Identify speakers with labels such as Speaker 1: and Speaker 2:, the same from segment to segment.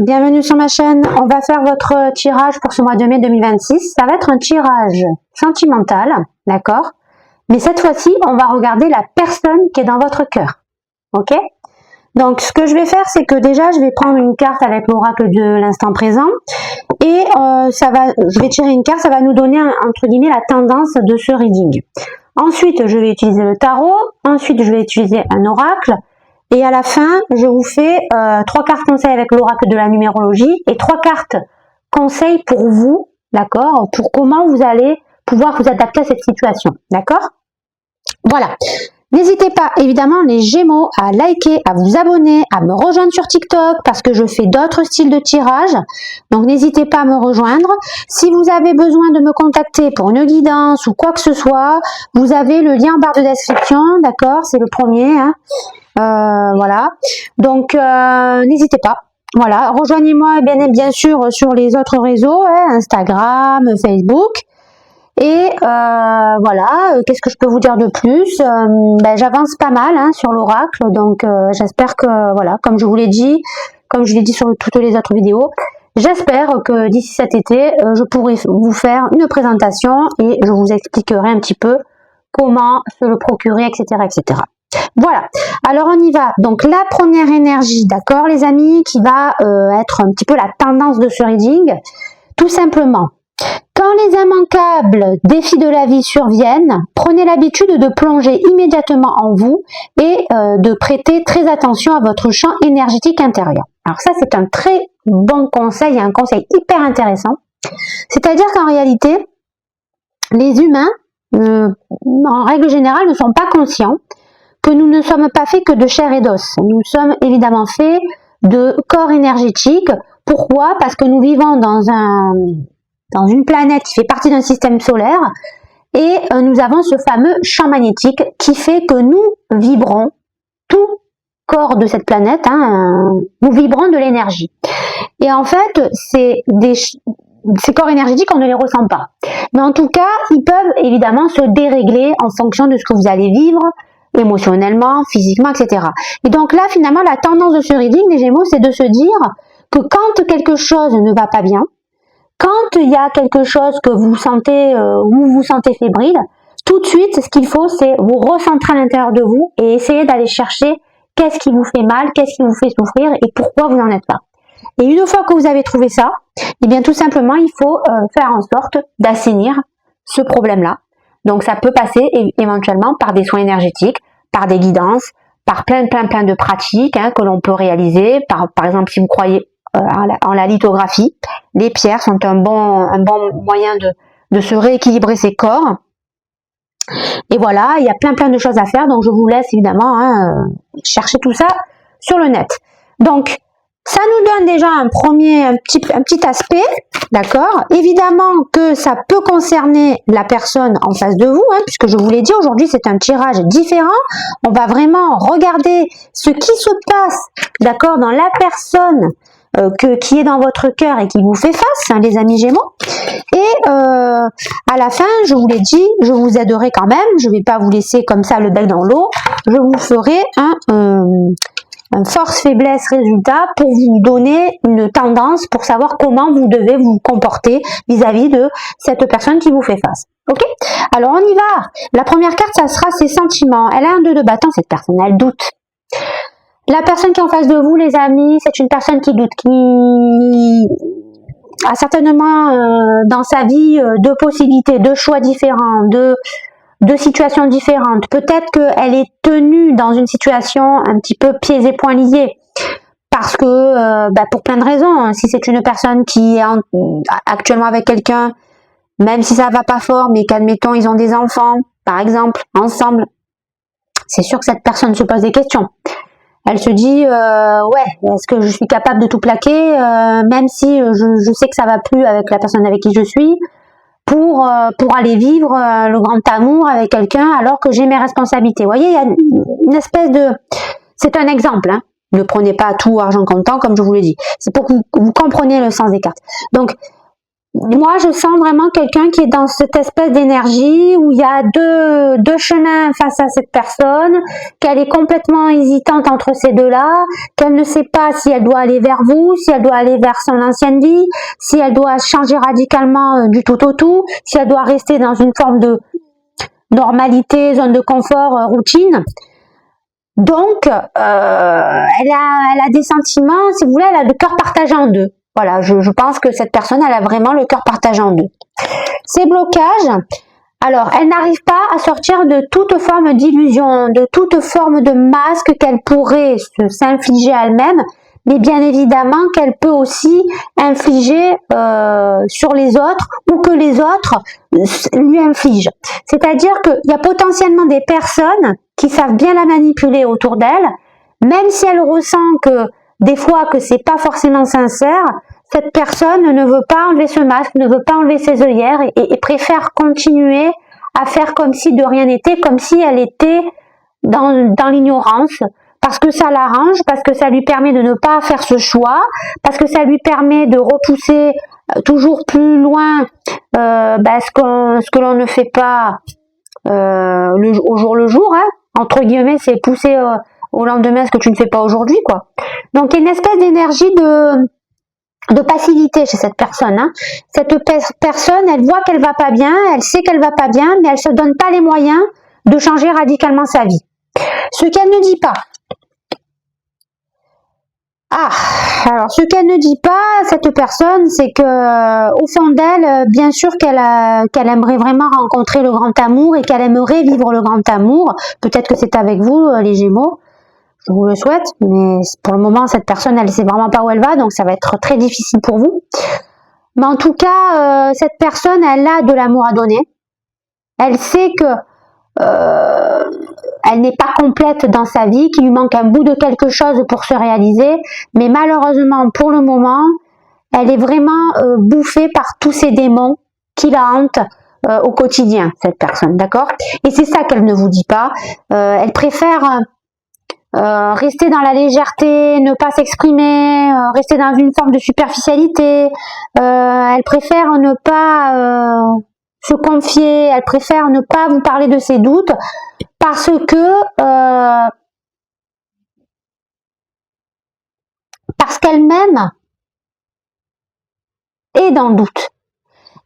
Speaker 1: bienvenue sur ma chaîne. On va faire votre tirage pour ce mois de mai 2026. Ça va être un tirage sentimental, d'accord? Mais cette fois-ci, on va regarder la personne qui est dans votre cœur, ok? Donc, ce que je vais faire, c'est que déjà, je vais prendre une carte avec l'oracle de l'instant présent et je vais tirer une carte, ça va nous donner, entre guillemets, la tendance de ce reading. Ensuite, je vais utiliser le tarot. Ensuite, je vais utiliser un oracle. Et à la fin, je vous fais 3 cartes conseils avec l'oracle de la numérologie et 3 cartes conseils pour vous, d'accord, pour comment vous allez pouvoir vous adapter à cette situation, d'accord? Voilà. N'hésitez pas, évidemment, les Gémeaux, à liker, à vous abonner, à me rejoindre sur TikTok parce que je fais d'autres styles de tirage. Donc, n'hésitez pas à me rejoindre. Si vous avez besoin de me contacter pour une guidance ou quoi que ce soit, vous avez le lien en barre de description, d'accord? C'est le premier, hein. Voilà, donc n'hésitez pas, voilà, rejoignez-moi bien sûr sur les autres réseaux, hein, Instagram, Facebook, et voilà, qu'est-ce que je peux vous dire de plus? J'avance pas mal, hein, sur l'oracle, donc j'espère que, voilà, comme je l'ai dit sur toutes les autres vidéos, j'espère que d'ici cet été, je pourrai vous faire une présentation et je vous expliquerai un petit peu comment se le procurer, etc., etc. Voilà, alors on y va. Donc la première énergie, d'accord les amis, qui va être un petit peu la tendance de ce reading, tout simplement. Quand les immanquables défis de la vie surviennent, prenez l'habitude de plonger immédiatement en vous et de prêter très attention à votre champ énergétique intérieur. Alors ça, c'est un très bon conseil, un conseil hyper intéressant. C'est-à-dire qu'en réalité, les humains, en règle générale, ne sont pas conscients que nous ne sommes pas faits que de chair et d'os. Nous sommes évidemment faits de corps énergétique. Pourquoi? Parce que nous vivons dans une planète qui fait partie d'un système solaire et nous avons ce fameux champ magnétique qui fait que nous vibrons, tout corps de cette planète, hein, nous vibrons de l'énergie. Et en fait, ces corps énergétiques, on ne les ressent pas. Mais en tout cas, ils peuvent évidemment se dérégler en fonction de ce que vous allez vivre, émotionnellement, physiquement, etc. Et donc là, finalement, la tendance de ce reading, les Gémeaux, c'est de se dire que quand quelque chose ne va pas bien, quand il y a quelque chose que vous sentez, vous vous sentez fébrile, tout de suite, ce qu'il faut, c'est vous recentrer à l'intérieur de vous et essayer d'aller chercher qu'est-ce qui vous fait mal, qu'est-ce qui vous fait souffrir et pourquoi vous n'en êtes pas. Et une fois que vous avez trouvé ça, eh bien tout simplement, il faut faire en sorte d'assainir ce problème-là. Donc ça peut passer éventuellement par des soins énergétiques, par des guidances, par plein de pratiques, hein, que l'on peut réaliser. Par exemple, si vous croyez en la lithographie, les pierres sont un bon moyen de se rééquilibrer ses corps. Et voilà, il y a plein de choses à faire, donc je vous laisse évidemment chercher tout ça sur le net. Donc, ça nous donne déjà un petit aspect, d'accord? Évidemment que ça peut concerner la personne en face de vous, hein, puisque je vous l'ai dit, aujourd'hui c'est un tirage différent. On va vraiment regarder ce qui se passe, d'accord, dans la personne qui est dans votre cœur et qui vous fait face, hein, les amis Gémeaux. Et à la fin, je vous l'ai dit, je vous aiderai quand même. Je ne vais pas vous laisser comme ça le bec dans l'eau. Je vous ferai un force-faiblesse résultat pour vous donner une tendance pour savoir comment vous devez vous comporter vis-à-vis de cette personne qui vous fait face. Ok? Alors on y va. La première carte, ça sera ses sentiments. Elle a un 2 de bâton, cette personne, elle doute. La personne qui est en face de vous, les amis, c'est une personne qui doute, qui a certainement dans sa vie deux possibilités, deux choix différents, deux situations différentes. Peut-être qu'elle est tenue dans une situation un petit peu pieds et poings liés. Parce que, pour plein de raisons, si c'est une personne qui est actuellement avec quelqu'un, même si ça va pas fort, mais qu'admettons, ils ont des enfants, par exemple, ensemble, c'est sûr que cette personne se pose des questions. Elle se dit, ouais, est-ce que je suis capable de tout plaquer, même si je sais que ça va plus avec la personne avec qui je suis, pour aller vivre le grand amour avec quelqu'un alors que j'ai mes responsabilités. Vous voyez, il y a une espèce de... C'est un exemple, hein. Ne prenez pas tout argent comptant, comme je vous l'ai dit. C'est pour que vous compreniez le sens des cartes. Donc, moi, je sens vraiment quelqu'un qui est dans cette espèce d'énergie où il y a deux chemins face à cette personne, qu'elle est complètement hésitante entre ces deux-là, qu'elle ne sait pas si elle doit aller vers vous, si elle doit aller vers son ancienne vie, si elle doit changer radicalement du tout au tout, si elle doit rester dans une forme de normalité, zone de confort, routine. Donc, elle a des sentiments, si vous voulez, elle a le cœur partagé en deux. Voilà, je pense que cette personne, elle a vraiment le cœur partagé en deux. Ces blocages, alors, elle n'arrive pas à sortir de toute forme d'illusion, de toute forme de masque qu'elle pourrait s'infliger à elle-même, mais bien évidemment qu'elle peut aussi infliger sur les autres ou que les autres lui infligent. C'est-à-dire qu'il y a potentiellement des personnes qui savent bien la manipuler autour d'elle, même si elle ressent que des fois que c'est pas forcément sincère, cette personne ne veut pas enlever ce masque, ne veut pas enlever ses œillères et préfère continuer à faire comme si de rien n'était, comme si elle était dans l'ignorance, parce que ça l'arrange, parce que ça lui permet de ne pas faire ce choix, parce que ça lui permet de repousser toujours plus loin ce que l'on ne fait pas au jour le jour, hein. Entre guillemets, c'est pousser au lendemain ce que tu ne fais pas aujourd'hui, quoi. Donc il y a une espèce d'énergie de passivité chez cette personne. Hein. Cette personne, elle voit qu'elle va pas bien, elle sait qu'elle va pas bien, mais elle se donne pas les moyens de changer radicalement sa vie. Ce qu'elle ne dit pas. Alors ce qu'elle ne dit pas, cette personne, c'est que au fond d'elle, bien sûr qu'elle aimerait vraiment rencontrer le grand amour et qu'elle aimerait vivre le grand amour. Peut-être que c'est avec vous, les Gémeaux. Je vous le souhaite, mais pour le moment, cette personne, elle sait vraiment pas où elle va, donc ça va être très difficile pour vous. Mais en tout cas, cette personne, elle a de l'amour à donner. Elle sait que elle n'est pas complète dans sa vie, qu'il lui manque un bout de quelque chose pour se réaliser, mais malheureusement, pour le moment, elle est vraiment bouffée par tous ces démons qui la hantent au quotidien, cette personne, d'accord? Et c'est ça qu'elle ne vous dit pas. Elle préfère rester dans la légèreté, ne pas s'exprimer, rester dans une forme de superficialité. Elle préfère ne pas se confier, elle préfère ne pas vous parler de ses doutes parce qu'elle-même est dans le doute.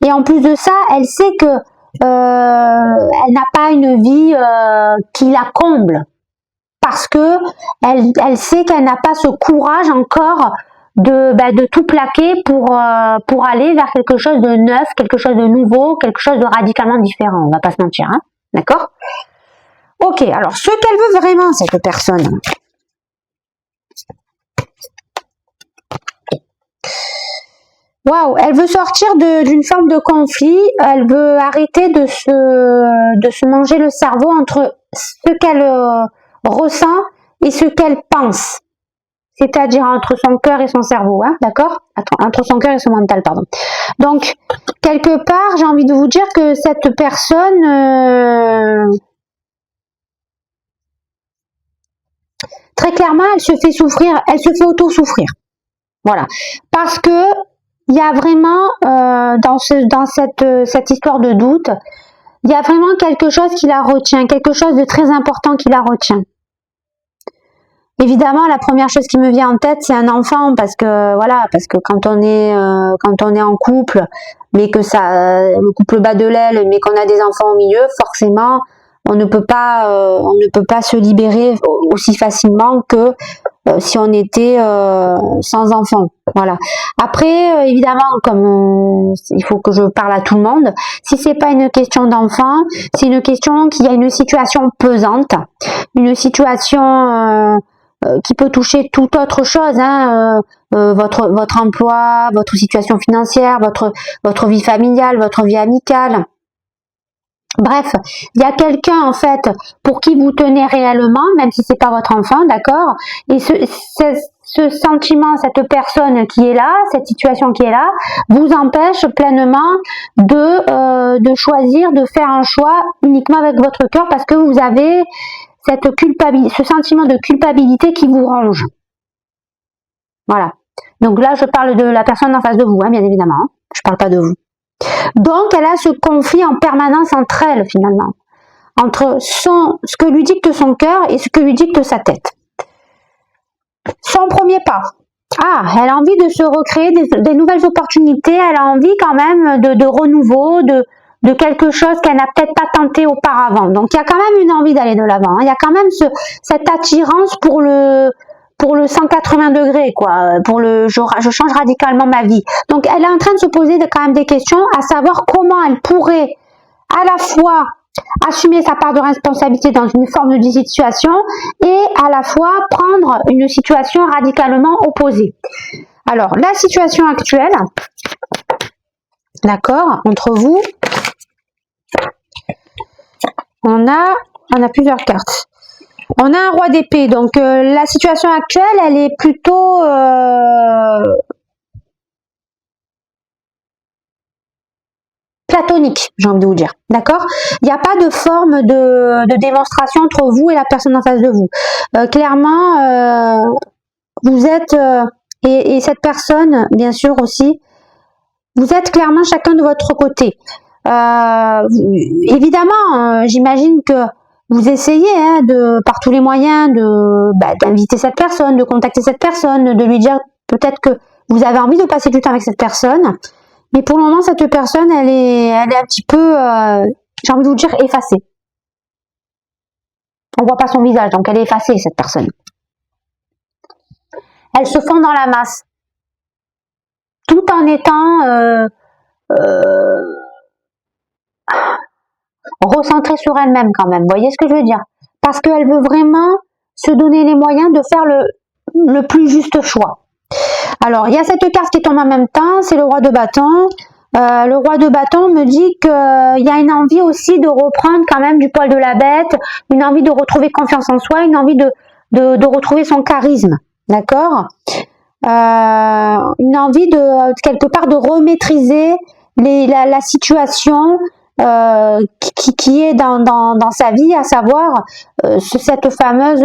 Speaker 1: Et en plus de ça, elle sait que elle n'a pas une vie qui la comble. Parce que elle sait qu'elle n'a pas ce courage encore de tout plaquer pour aller vers quelque chose de neuf, quelque chose de nouveau, quelque chose de radicalement différent. On va pas se mentir, hein, d'accord? Ok, alors ce qu'elle veut vraiment, cette personne. Waouh, elle veut sortir d'une forme de conflit, elle veut arrêter de se manger le cerveau entre ce qu'elle ressent et ce qu'elle pense. C'est-à-dire entre son cœur et son cerveau, hein, d'accord? Entre son cœur et son mental, pardon. Donc, quelque part, j'ai envie de vous dire que cette personne, très clairement, elle se fait souffrir, elle se fait auto-souffrir. Voilà. Parce que il y a vraiment, dans cette histoire de doute, il y a vraiment quelque chose qui la retient, quelque chose de très important qui la retient. Évidemment, la première chose qui me vient en tête, c'est un enfant, parce que quand on est en couple, mais que le couple bat de l'aile, mais qu'on a des enfants au milieu, forcément, on ne peut pas se libérer aussi facilement que si on était sans enfant. Voilà. Après, évidemment, comme il faut que je parle à tout le monde, si c'est pas une question d'enfant, c'est une question qu'il y a une situation pesante, une situation qui peut toucher toute autre chose, hein, votre emploi, votre situation financière, votre vie familiale, votre vie amicale. Bref, il y a quelqu'un en fait pour qui vous tenez réellement, même si c'est pas votre enfant, d'accord? Et ce sentiment, cette personne qui est là, cette situation qui est là, vous empêche pleinement de choisir, de faire un choix uniquement avec votre cœur parce que vous avez ce sentiment de culpabilité qui vous ronge. Voilà. Donc là, je parle de la personne en face de vous, hein, bien évidemment. Je parle pas de vous. Donc, elle a ce conflit en permanence entre elles, finalement. Entre ce que lui dicte son cœur et ce que lui dicte sa tête. Son premier pas. Ah, elle a envie de se recréer des nouvelles opportunités, elle a envie quand même de renouveau, de quelque chose qu'elle n'a peut-être pas tenté auparavant. Donc, il y a quand même une envie d'aller de l'avant. Il y a quand même cette attirance pour le 180 degrés, quoi, pour je change radicalement ma vie. Donc, elle est en train de se poser quand même des questions, à savoir comment elle pourrait à la fois assumer sa part de responsabilité dans une forme de situation et à la fois prendre une situation radicalement opposée. Alors, la situation actuelle, d'accord, entre vous, on a plusieurs cartes. On a un roi d'épée, donc la situation actuelle, elle est plutôt platonique, j'ai envie de vous dire, d'accord? Il n'y a pas de forme de démonstration entre vous et la personne en face de vous. Clairement, vous êtes, et cette personne, bien sûr aussi, vous êtes clairement chacun de votre côté. Évidemment, j'imagine que vous essayez par tous les moyens d'inviter cette personne, de contacter cette personne, de lui dire peut-être que vous avez envie de passer du temps avec cette personne. Mais pour le moment, cette personne, elle est un petit peu, j'ai envie de vous dire, effacée. On voit pas son visage, donc elle est effacée, cette personne. Elle se fond dans la masse. Tout en étant recentrée sur elle-même quand même. Vous voyez ce que je veux dire? Parce qu'elle veut vraiment se donner les moyens de faire le plus juste choix. Alors, il y a cette carte qui tombe en même temps, c'est le roi de bâton. Le roi de bâton me dit qu'il y a une envie aussi de reprendre quand même du poil de la bête, une envie de retrouver confiance en soi, une envie de retrouver son charisme, d'accord? Une envie de quelque part de remaîtriser la situation qui est dans sa vie, à savoir cette fameuse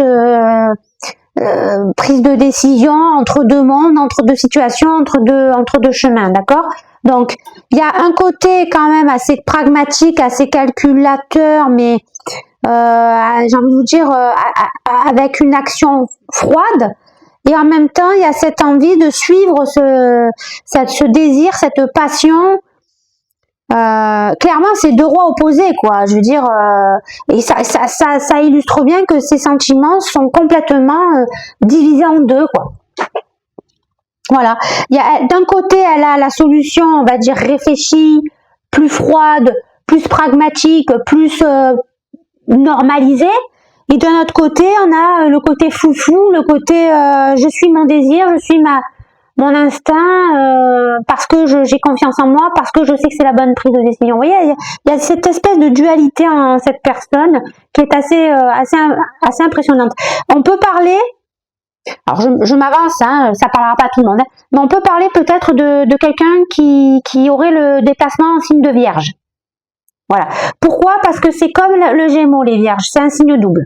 Speaker 1: prise de décision entre deux mondes, entre deux situations, entre deux chemins, d'accord? Donc, il y a un côté quand même assez pragmatique, assez calculateur, mais j'ai envie de vous dire avec une action froide, et en même temps, il y a cette envie de suivre ce désir, cette passion. Clairement, c'est deux rois opposés, quoi. Je veux dire, et ça illustre bien que ces sentiments sont complètement divisés en deux, quoi. Voilà. D'un côté, elle a la solution, on va dire réfléchie, plus froide, plus pragmatique, plus normalisée. Et d'un autre côté, on a le côté foufou, le côté je suis mon désir, je suis mon instinct, parce que j'ai confiance en moi, parce que je sais que c'est la bonne prise de décision. Vous voyez, il y a cette espèce de dualité en cette personne qui est assez impressionnante. On peut parler, alors je m'avance, ça parlera pas à tout le monde, mais on peut parler peut-être de quelqu'un qui aurait le déplacement en signe de vierge. Voilà. Pourquoi? Parce que c'est comme le Gémeaux, les vierges, c'est un signe double.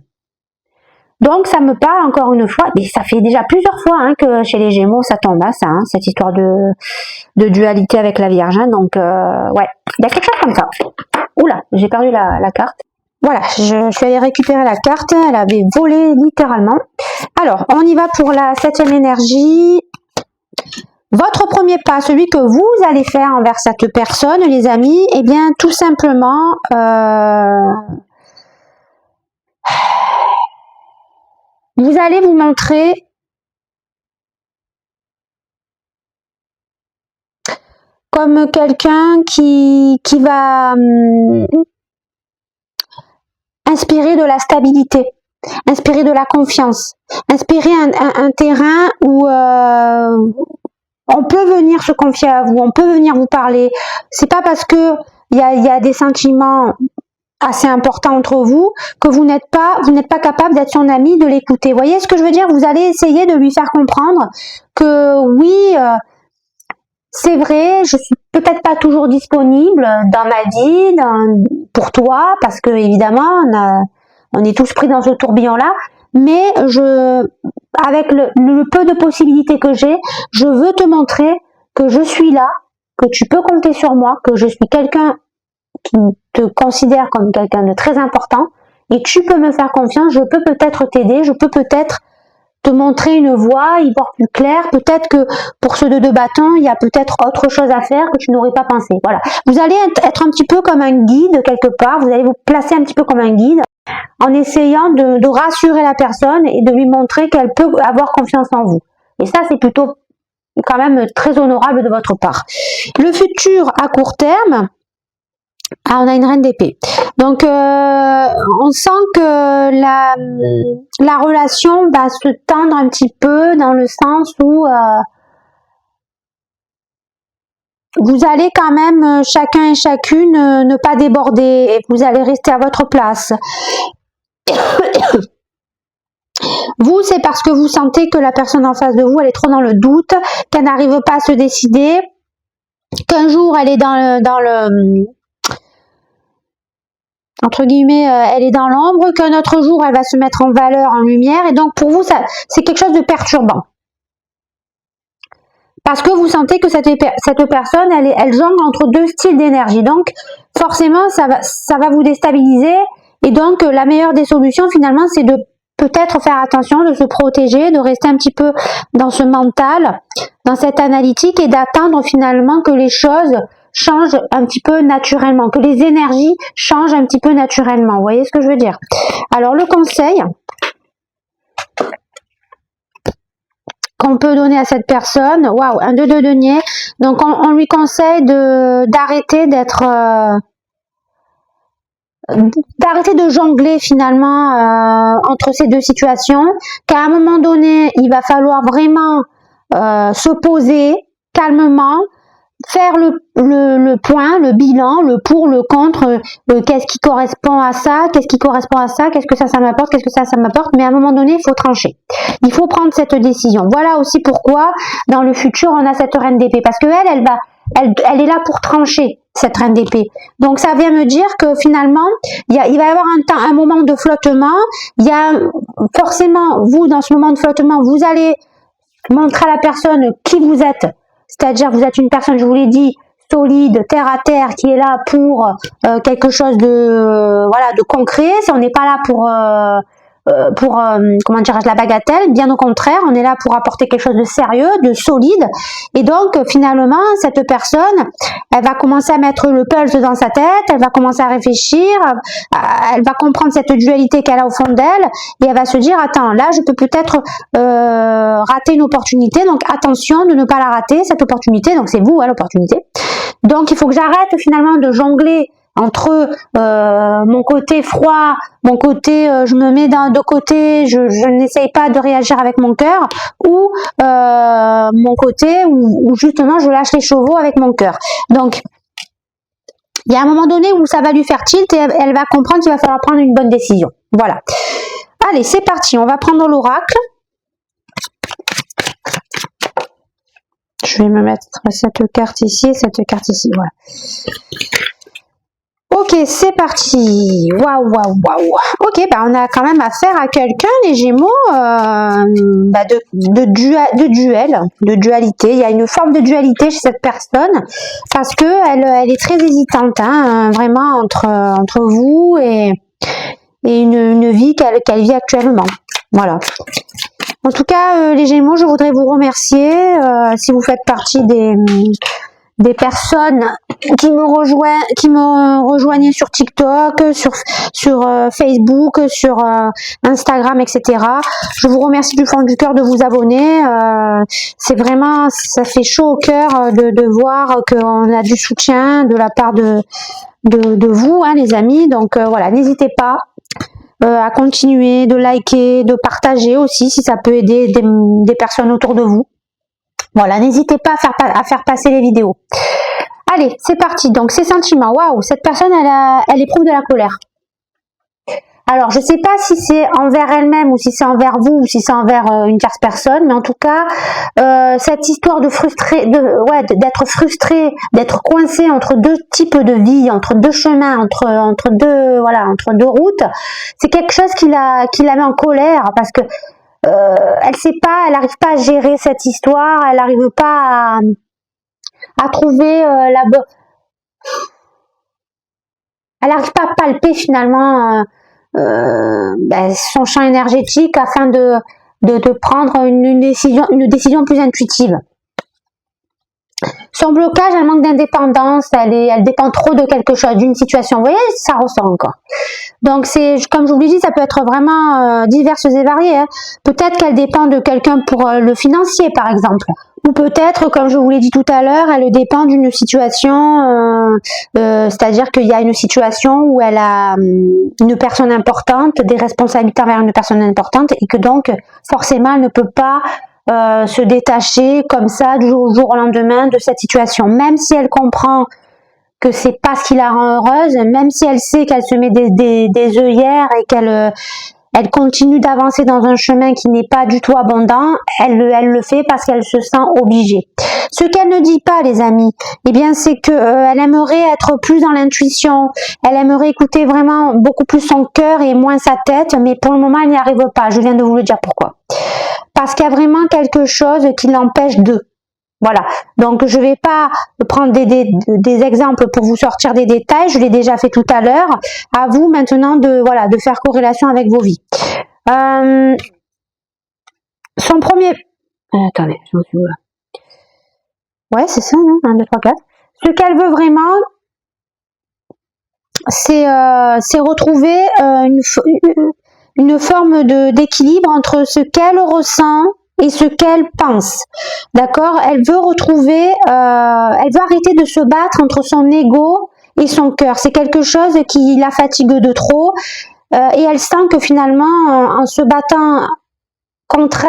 Speaker 1: Donc ça me parle encore une fois, mais ça fait déjà plusieurs fois que chez les Gémeaux ça tombe, cette histoire de dualité avec la Vierge. Donc ouais, il y a quelque chose comme ça. Oula, j'ai perdu la carte. Voilà, je suis allée récupérer la carte, elle avait volé littéralement. Alors, on y va pour la 7e énergie. Votre premier pas, celui que vous allez faire envers cette personne, les amis, eh bien tout simplement... vous allez vous montrer comme quelqu'un qui va inspirer de la stabilité, inspirer de la confiance, inspirer un terrain où on peut venir se confier à vous, on peut venir vous parler. C'est pas parce que il y a des sentiments assez important entre vous, que vous n'êtes pas capable d'être son ami, de l'écouter. Vous voyez ce que je veux dire? Vous allez essayer de lui faire comprendre que oui, c'est vrai, je suis peut-être pas toujours disponible dans ma vie, pour toi, parce que évidemment, on est tous pris dans ce tourbillon-là, mais avec le peu de possibilités que j'ai, je veux te montrer que je suis là, que tu peux compter sur moi, que je suis quelqu'un qui te considère comme quelqu'un de très important et tu peux me faire confiance, je peux peut-être t'aider, je peux peut-être te montrer une voie, y voir plus clair, peut-être que pour ceux de 2 bâtons, il y a peut-être autre chose à faire que tu n'aurais pas pensé. Voilà. Vous allez être un petit peu comme un guide quelque part, vous allez vous placer un petit peu comme un guide en essayant de rassurer la personne et de lui montrer qu'elle peut avoir confiance en vous. Et ça, c'est plutôt quand même très honorable de votre part. Le futur à court terme, on a une reine d'épée. Donc, on sent que la relation va se tendre un petit peu dans le sens où vous allez quand même, chacun et chacune, ne pas déborder et vous allez rester à votre place. Vous, c'est parce que vous sentez que la personne en face de vous, elle est trop dans le doute, qu'elle n'arrive pas à se décider, qu'un jour, elle est dans le entre guillemets, elle est dans l'ombre, qu'un autre jour, elle va se mettre en valeur, en lumière, et donc pour vous, c'est quelque chose de perturbant. Parce que vous sentez que cette personne, elle jongle entre 2 styles d'énergie. Donc, forcément, ça va vous déstabiliser. Et donc, la meilleure des solutions, finalement, c'est de peut-être faire attention, de se protéger, de rester un petit peu dans ce mental, dans cette analytique et d'attendre finalement que les choses changent un petit peu naturellement, que les énergies changent un petit peu naturellement. Vous voyez ce que je veux dire? Alors, le conseil qu'on peut donner à cette personne, waouh, un 2 de denier. Donc, on lui conseille d'arrêter d'arrêter de jongler finalement entre ces 2 situations, qu'à un moment donné, il va falloir vraiment se poser calmement, faire le point, le bilan, le pour, le contre, qu'est-ce qui correspond à ça, qu'est-ce qui correspond à ça, qu'est-ce que ça m'apporte, qu'est-ce que ça m'apporte, mais à un moment donné, il faut trancher. Il faut prendre cette décision. Voilà aussi pourquoi, dans le futur, on a cette reine d'épée, parce que elle est là pour trancher, cette reine d'épée. Donc, ça vient me dire que finalement, il va y avoir un moment de flottement. Il y a forcément, vous, dans ce moment de flottement, vous allez montrer à la personne qui vous êtes. C'est-à-dire, vous êtes une personne, je vous l'ai dit, solide, terre à terre, qui est là pour quelque chose de concret. On n'est pas là pour comment dirais-je, la bagatelle. Bien au contraire, on est là pour apporter quelque chose de sérieux, de solide. Et donc, finalement, cette personne, elle va commencer à mettre le pulse dans sa tête, elle va commencer à réfléchir, elle va comprendre cette dualité qu'elle a au fond d'elle, et elle va se dire, attends, là, je peux peut-être rater une opportunité, donc attention de ne pas la rater, cette opportunité, donc c'est vous, hein, l'opportunité. Donc, il faut que j'arrête finalement de jongler entre mon côté froid, mon côté je me mets de côté, je n'essaye pas de réagir avec mon cœur, ou mon côté où justement je lâche les chevaux avec mon cœur. Donc, il y a un moment donné où ça va lui faire tilt et elle va comprendre qu'il va falloir prendre une bonne décision. Voilà. Allez, c'est parti, on va prendre l'oracle. Je vais me mettre cette carte ici et cette carte ici, voilà. Ok, c'est parti. Waouh, waouh, waouh. Ok, on a quand même affaire à quelqu'un, les Gémeaux, de dualité. Il y a une forme de dualité chez cette personne parce que elle est très hésitante, hein, vraiment entre vous et une vie qu'elle vit actuellement. Voilà. En tout cas, les Gémeaux, je voudrais vous remercier si vous faites partie des personnes qui me rejoignaient sur TikTok, sur Facebook, sur Instagram, etc. Je vous remercie du fond du cœur de vous abonner. C'est vraiment, ça fait chaud au cœur de voir qu'on a du soutien de la part de vous, hein, les amis. Donc voilà, n'hésitez pas à continuer de liker, de partager aussi si ça peut aider des personnes autour de vous. Voilà, n'hésitez pas à faire passer les vidéos. Allez, c'est parti. Donc, ces sentiments. Waouh, cette personne, elle éprouve de la colère. Alors, je ne sais pas si c'est envers elle-même ou si c'est envers vous ou si c'est envers une tierce personne, mais en tout cas, cette histoire d'être frustré, d'être coincé entre 2 types de vie, entre 2 chemins, entre 2 routes, c'est quelque chose qui la met en colère parce que elle n'arrive pas à gérer cette histoire, elle n'arrive pas à trouver la bonne... Elle n'arrive pas à palper finalement son champ énergétique afin de prendre une décision plus intuitive. Son blocage, elle manque d'indépendance, elle dépend trop de quelque chose, d'une situation. Vous voyez, ça ressort encore. Donc, comme je vous l'ai dit, ça peut être vraiment diverses et variées. Hein. Peut-être qu'elle dépend de quelqu'un pour le financier, par exemple. Ou peut-être, comme je vous l'ai dit tout à l'heure, elle dépend d'une situation, c'est-à-dire qu'il y a une situation où elle a une personne importante, des responsabilités envers une personne importante, et que donc, forcément, elle ne peut pas se détacher comme ça du jour au lendemain de cette situation, même si elle comprend que c'est pas ce qui la rend heureuse, même si elle sait qu'elle se met des œillères et qu'elle continue d'avancer dans un chemin qui n'est pas du tout abondant, elle le fait parce qu'elle se sent obligée. Ce qu'elle ne dit pas, les amis, eh bien, c'est que elle aimerait être plus dans l'intuition, elle aimerait écouter vraiment beaucoup plus son cœur et moins sa tête, mais pour le moment, elle n'y arrive pas. Je viens de vous le dire pourquoi. Parce qu'il y a vraiment quelque chose qui l'empêche de. Voilà. Donc, je ne vais pas prendre des exemples pour vous sortir des détails. Je l'ai déjà fait tout à l'heure. À vous maintenant de faire corrélation avec vos vies. Son premier... attendez, je me suis où là? Ouais, c'est ça, non 1, 2, 3, 4. Ce qu'elle veut vraiment, c'est retrouver une forme d'équilibre entre ce qu'elle ressent et ce qu'elle pense. D'accord? Elle veut retrouver, elle veut arrêter de se battre entre son ego et son cœur. C'est quelque chose qui la fatigue de trop et elle sent que finalement, en se battant contre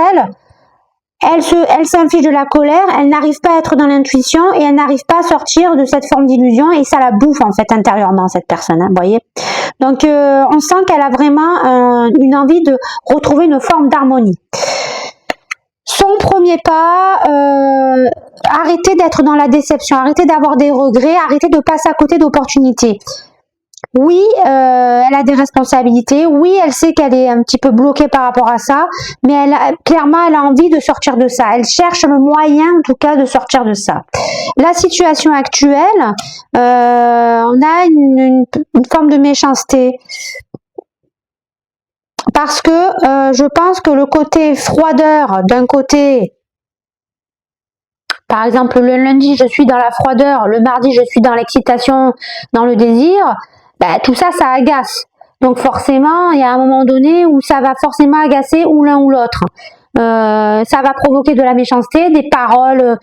Speaker 1: elle s'inflige de la colère, elle n'arrive pas à être dans l'intuition et elle n'arrive pas à sortir de cette forme d'illusion et ça la bouffe en fait intérieurement cette personne, hein, vous voyez. Donc on sent qu'elle a vraiment une envie de retrouver une forme d'harmonie. Son premier pas, arrêter d'être dans la déception, arrêter d'avoir des regrets, arrêter de passer à côté d'opportunités. Oui, elle a des responsabilités. Oui, elle sait qu'elle est un petit peu bloquée par rapport à ça, mais clairement, elle a envie de sortir de ça. Elle cherche le moyen, en tout cas, de sortir de ça. La situation actuelle, on a une forme de méchanceté. Parce que je pense que le côté froideur, d'un côté, par exemple, le lundi, je suis dans la froideur, le mardi, je suis dans l'excitation, dans le désir, tout ça, ça agace. Donc forcément, il y a un moment donné où ça va forcément agacer ou l'un ou l'autre. Ça va provoquer de la méchanceté, des paroles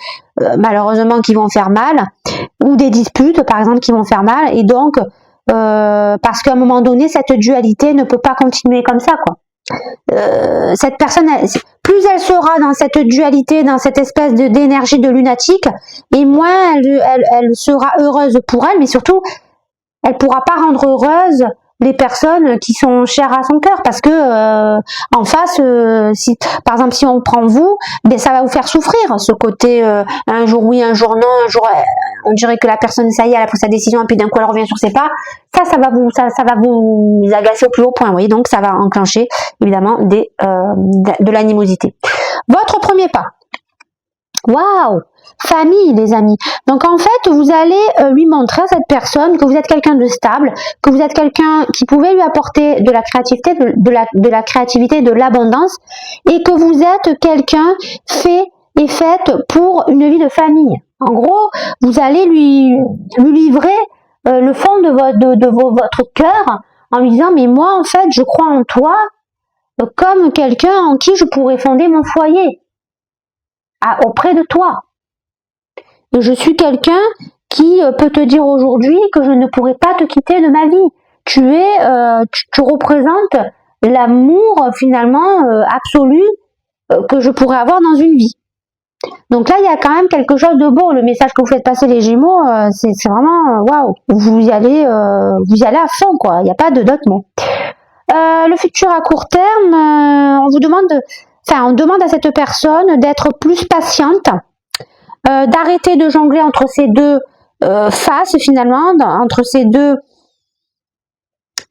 Speaker 1: malheureusement qui vont faire mal, ou des disputes par exemple qui vont faire mal, et donc parce qu'à un moment donné, cette dualité ne peut pas continuer comme ça, quoi. Cette personne, plus elle sera dans cette dualité, dans cette espèce d'énergie de lunatique, et moins elle sera heureuse pour elle, mais surtout, elle pourra pas rendre heureuse les personnes qui sont chères à son cœur, parce que en face, si par exemple si on prend vous, ça va vous faire souffrir ce côté un jour oui, un jour non, un jour on dirait que la personne ça y est, elle a pris sa décision et puis d'un coup elle revient sur ses pas. Ça va vous agacer au plus haut point, vous voyez, donc ça va enclencher évidemment de l'animosité. Votre premier pas. Waouh! Famille, les amis. Donc en fait, vous allez lui montrer à cette personne que vous êtes quelqu'un de stable, que vous êtes quelqu'un qui pouvait lui apporter de la créativité, de la créativité, de l'abondance, et que vous êtes quelqu'un fait et faite pour une vie de famille. En gros, vous allez lui livrer le fond de votre cœur en lui disant, mais moi en fait, je crois en toi comme quelqu'un en qui je pourrais fonder mon foyer auprès de toi. Et je suis quelqu'un qui peut te dire aujourd'hui que je ne pourrai pas te quitter de ma vie. Tu représentes l'amour finalement absolu que je pourrais avoir dans une vie. Donc là, il y a quand même quelque chose de beau. Le message que vous faites passer les Gémeaux, c'est vraiment waouh. Vous y allez à fond, quoi. Il n'y a pas d'autres mots. Le futur à court terme, on demande à cette personne d'être plus patiente, d'arrêter de jongler entre ces deux faces finalement, entre ces deux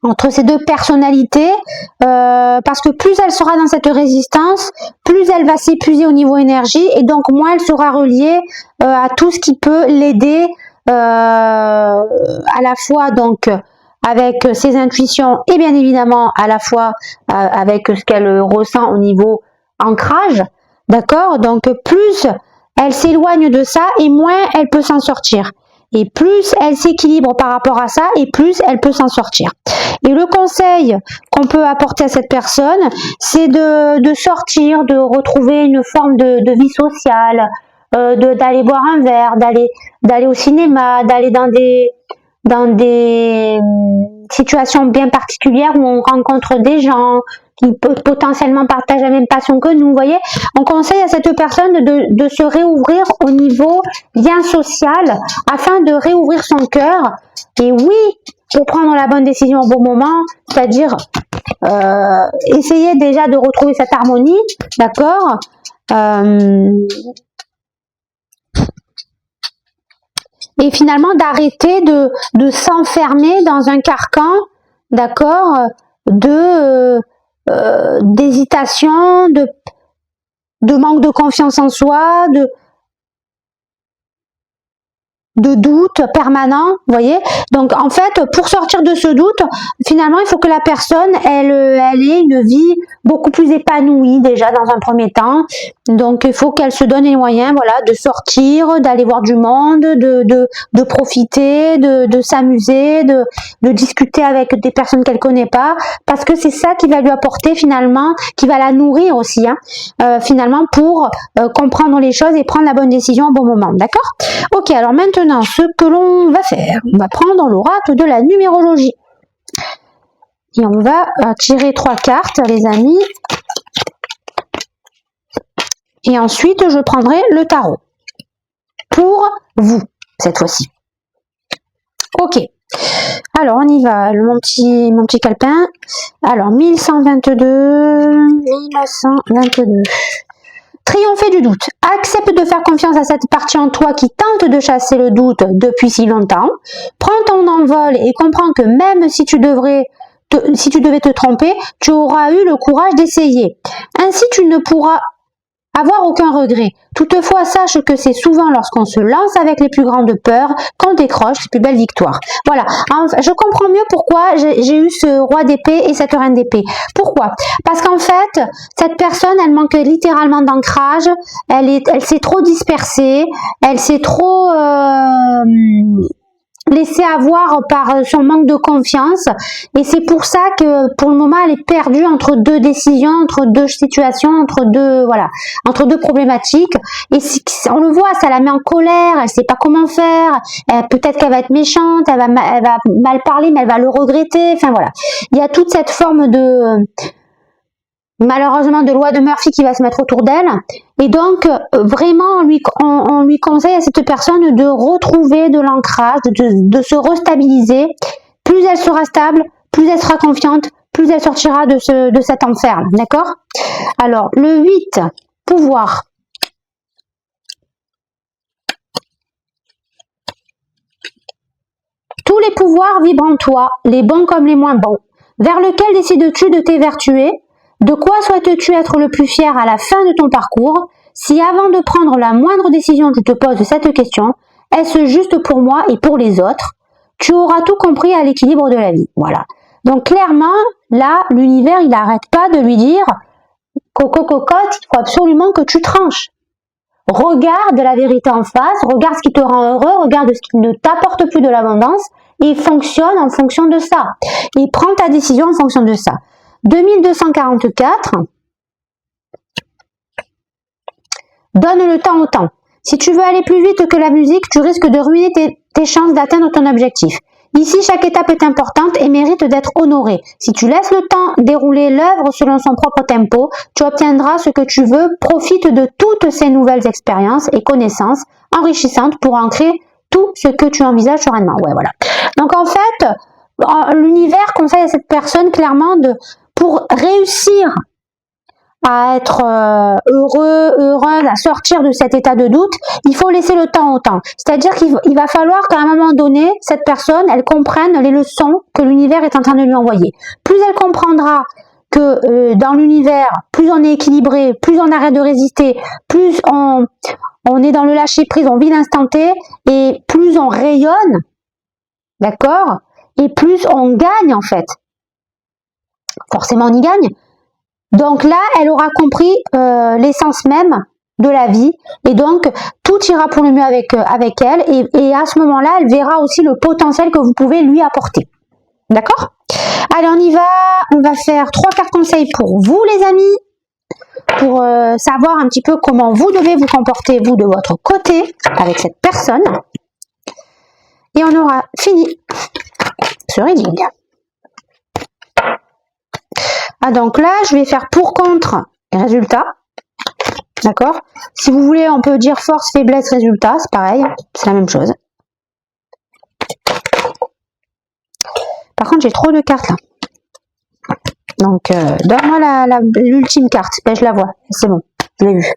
Speaker 1: entre ces deux personnalités, parce que plus elle sera dans cette résistance, plus elle va s'épuiser au niveau énergie, et donc moins elle sera reliée à tout ce qui peut l'aider à la fois donc avec ses intuitions et bien évidemment à la fois avec ce qu'elle ressent au niveau ancrage, d'accord? Donc plus elle s'éloigne de ça et moins elle peut s'en sortir. Et plus elle s'équilibre par rapport à ça, et plus elle peut s'en sortir. Et le conseil qu'on peut apporter à cette personne, c'est de sortir, de retrouver une forme de vie sociale, d'aller boire un verre, d'aller au cinéma, d'aller dans des situations bien particulières où on rencontre des gens qui potentiellement partagent la même passion que nous, vous voyez. On conseille à cette personne de se réouvrir au niveau lien social afin de réouvrir son cœur. Et oui, pour prendre la bonne décision au bon moment, c'est-à-dire essayer déjà de retrouver cette harmonie, d'accord, et finalement d'arrêter de s'enfermer dans un carcan, d'accord, d'hésitation, de manque de confiance en soi, de doute permanent, vous voyez. Donc en fait, pour sortir de ce doute, finalement, il faut que la personne, elle ait une vie beaucoup plus épanouie déjà dans un premier temps. Donc il faut qu'elle se donne les moyens, voilà, de sortir, d'aller voir du monde, de profiter, de s'amuser, de discuter avec des personnes qu'elle connaît pas, parce que c'est ça qui va lui apporter finalement, qui va la nourrir aussi, hein, finalement pour comprendre les choses et prendre la bonne décision au bon moment, d'accord? Ok, alors maintenant, ce que l'on va faire, on va prendre l'oracle de la numérologie. Et on va tirer 3 cartes, les amis. Et ensuite, je prendrai le tarot. Pour vous, cette fois-ci. Ok. Alors, on y va. Mon petit calepin. Alors, 1122. 1922. Triompher du doute. Accepte de faire confiance à cette partie en toi qui tente de chasser le doute depuis si longtemps. Prends ton envol et comprends que même si tu devais te tromper, tu auras eu le courage d'essayer. Ainsi, tu ne pourras avoir aucun regret. Toutefois, sache que c'est souvent lorsqu'on se lance avec les plus grandes peurs qu'on décroche les plus belles victoires. Voilà. Je comprends mieux pourquoi j'ai eu ce roi d'épée et cette reine d'épée. Pourquoi? Parce qu'en fait, cette personne, elle manque littéralement d'ancrage. Elle s'est trop dispersée. Elle s'est trop laissée avoir par son manque de confiance, et c'est pour ça que pour le moment elle est perdue entre deux décisions, entre deux situations, entre deux problématiques, et on le voit, ça la met en colère, elle sait pas comment faire, peut-être qu'elle va être méchante, elle va mal parler, mais elle va le regretter, enfin voilà, il y a toute cette forme malheureusement de loi de Murphy qui va se mettre autour d'elle, et donc vraiment on lui conseille à cette personne de retrouver de l'ancrage, de se restabiliser. Plus elle sera stable, plus elle sera confiante, plus elle sortira de cet enfer, d'accord? Alors le 8, pouvoir. Tous les pouvoirs vibrent en toi, les bons comme les moins bons. Vers lequel décides-tu de t'évertuer? De quoi souhaites-tu être le plus fier à la fin de ton parcours? Si avant de prendre la moindre décision, tu te poses cette question, est-ce juste pour moi et pour les autres? Tu auras tout compris à l'équilibre de la vie. Voilà. Donc clairement, là, l'univers, il n'arrête pas de lui dire, Coco cocotte, il faut absolument que tu tranches. Regarde la vérité en face, regarde ce qui te rend heureux, regarde ce qui ne t'apporte plus de l'abondance et fonctionne en fonction de ça. Et prends ta décision en fonction de ça. 2244, donne le temps au temps. Si tu veux aller plus vite que la musique, tu risques de ruiner tes chances d'atteindre ton objectif. Ici, chaque étape est importante et mérite d'être honorée. Si tu laisses le temps dérouler l'œuvre selon son propre tempo, tu obtiendras ce que tu veux. Profite de toutes ces nouvelles expériences et connaissances enrichissantes pour ancrer tout ce que tu envisages sereinement. Ouais, voilà. Donc en fait, l'univers conseille à cette personne clairement pour réussir à être heureux, heureuse, à sortir de cet état de doute, il faut laisser le temps au temps. C'est-à-dire qu'il va falloir qu'à un moment donné, cette personne, elle comprenne les leçons que l'univers est en train de lui envoyer. Plus elle comprendra que dans l'univers, plus on est équilibré, plus on arrête de résister, plus on est dans le lâcher prise, on vit l'instant T, et plus on rayonne, d'accord, et plus on gagne en fait. Forcément on y gagne. Donc là, elle aura compris l'essence même de la vie, et donc tout ira pour le mieux avec elle, et à ce moment-là, elle verra aussi le potentiel que vous pouvez lui apporter. D'accord? Allez, on va faire 3 cartes conseils pour vous les amis, pour savoir un petit peu comment vous devez vous comporter, vous de votre côté, avec cette personne. Et on aura fini ce reading. Ah, donc là, je vais faire pour, contre et résultat. D'accord? Si vous voulez, on peut dire force, faiblesse, résultat. C'est pareil, c'est la même chose. Par contre, j'ai trop de cartes là. Donc, donne-moi l'ultime carte. Ben, je la vois. C'est bon, je l'ai vue.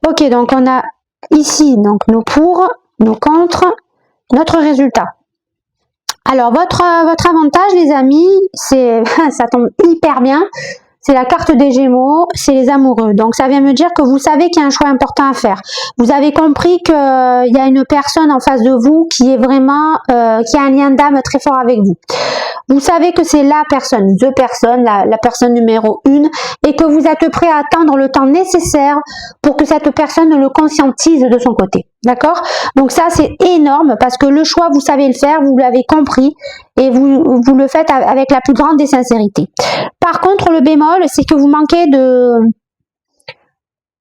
Speaker 1: Ok, donc on a ici donc nos pour, nos contre, notre résultat. Alors, votre avantage, les amis, c'est ça tombe hyper bien. C'est la carte des Gémeaux, c'est les amoureux. Donc, ça vient me dire que vous savez qu'il y a un choix important à faire. Vous avez compris qu'il y a une personne en face de vous qui est vraiment, qui a un lien d'âme très fort avec vous. Vous savez que c'est la personne, la personne numéro 1, et que vous êtes prêt à attendre le temps nécessaire pour que cette personne le conscientise de son côté. D'accord? Donc ça, c'est énorme parce que le choix, vous savez le faire, vous l'avez compris, et vous le faites avec la plus grande des sincérités. Par contre, le bémol, c'est que vous manquez de...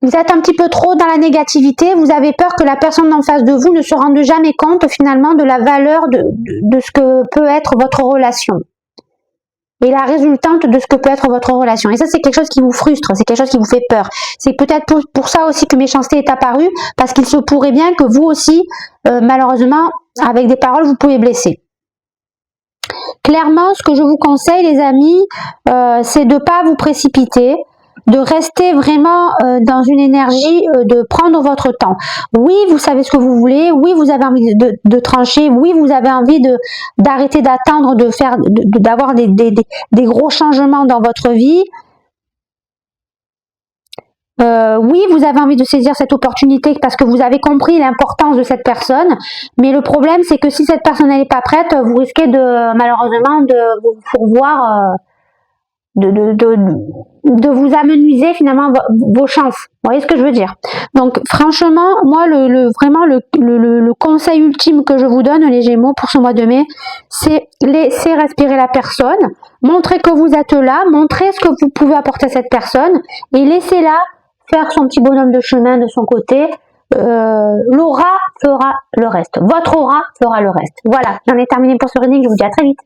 Speaker 1: Vous êtes un petit peu trop dans la négativité, vous avez peur que la personne en face de vous ne se rende jamais compte finalement de la valeur de ce que peut être votre relation. Et la résultante de ce que peut être votre relation. Et ça, c'est quelque chose qui vous frustre, c'est quelque chose qui vous fait peur. C'est peut-être pour ça aussi que méchanceté est apparue, parce qu'il se pourrait bien que vous aussi, malheureusement, avec des paroles, vous pouvez blesser. Clairement, ce que je vous conseille, les amis, c'est de ne pas vous précipiter, de rester vraiment dans une énergie de prendre votre temps. Oui, vous savez ce que vous voulez, oui, vous avez envie de trancher, oui, vous avez envie d'arrêter d'attendre, d'avoir des gros changements dans votre vie. Oui, vous avez envie de saisir cette opportunité parce que vous avez compris l'importance de cette personne, mais le problème, c'est que si cette personne n'est pas prête, vous risquez malheureusement de vous pourvoir... de vous amenuiser finalement vos chances. Vous voyez ce que je veux dire? Donc franchement, moi vraiment le conseil ultime que je vous donne, les Gémeaux, pour ce mois de mai, c'est laisser respirer la personne, montrer que vous êtes là, montrer ce que vous pouvez apporter à cette personne et laissez-la faire son petit bonhomme de chemin de son côté. L'aura fera le reste. Votre aura fera le reste. Voilà, j'en ai terminé pour ce reading, je vous dis à très vite.